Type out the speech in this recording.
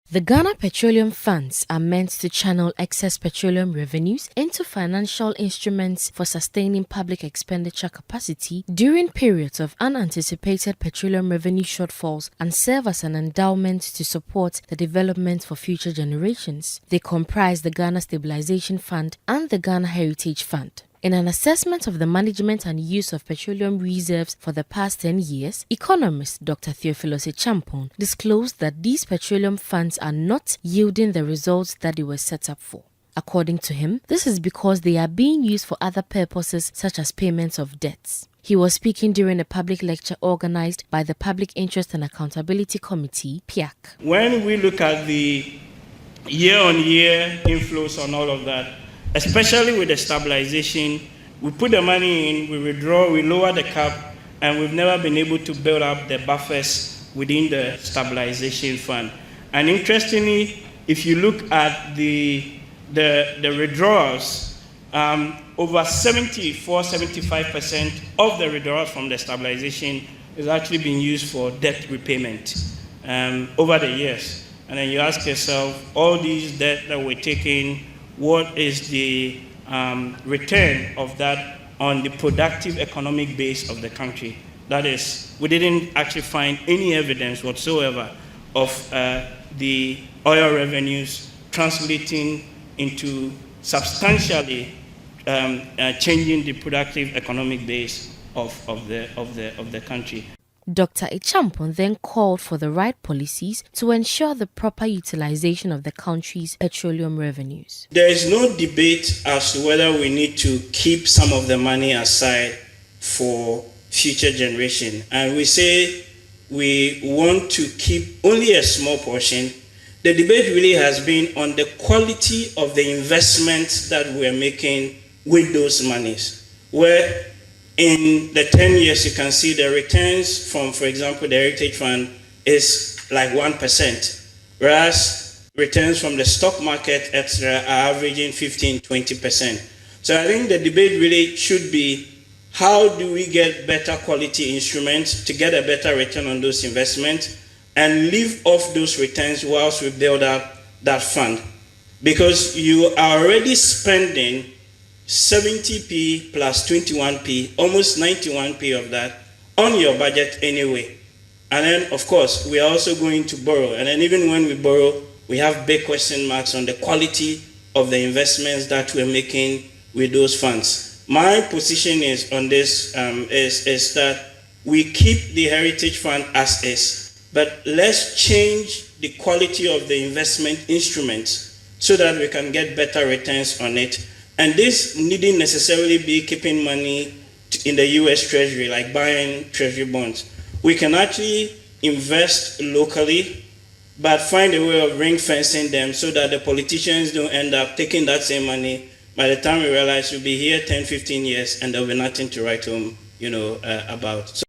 The Ghana Petroleum Funds are meant to channel excess petroleum revenues into financial instruments for sustaining public expenditure capacity during periods of unanticipated petroleum revenue shortfalls and serve as an endowment to support the development for future generations. They comprise the Ghana Stabilization Fund and the Ghana Heritage Fund. In an assessment of the management and use of petroleum reserves for the past 10 years, Economist Dr. Theo Acheampong disclosed that these petroleum funds are not yielding the results that they were set up for. According to him, this is because they are being used for other purposes such as payments of debts. He was speaking during a public lecture organized by the Public Interest and Accountability Committee, PIAC. When we look at the year-on-year inflows on all of that, especially with the stabilization, we put the money in, we withdraw, we lower the cap, and we've never been able to build up the buffers within the stabilization fund. And interestingly, if you look at the withdrawals, over 75% of the withdrawals from the stabilization is actually being used for debt repayment over the years. And then you ask yourself, all these debt that we're taking, what is the return of that on the productive economic base of the country? That is, we didn't actually find any evidence whatsoever of the oil revenues translating into substantially changing the productive economic base of the country. Dr. Acheampong then called for the right policies to ensure the proper utilization of the country's petroleum revenues. There is no debate as to whether we need to keep some of the money aside for future generation. And we say we want to keep only a small portion. The debate really has been on the quality of the investments that we're making with those monies, where in the 10 years, you can see the returns from, for example, the Heritage Fund is like 1%, whereas returns from the stock market, etc., are averaging 15-20%. So I think the debate really should be, how do we get better quality instruments to get a better return on those investments and live off those returns whilst we build up that fund? Because you are already spending 70p plus 21p, almost 91p of that on your budget anyway. And then, of course, we are also going to borrow. And then even when we borrow, we have big question marks on the quality of the investments that we're making with those funds. My position is on this is that we keep the Heritage Fund as is, but let's change the quality of the investment instruments so that we can get better returns on it. And this needn't necessarily be keeping money in the US Treasury, like buying Treasury bonds. We can actually invest locally, but find a way of ring fencing them so that the politicians don't end up taking that same money. By the time we realize we'll be here 10, 15 years and there'll be nothing to write home, about.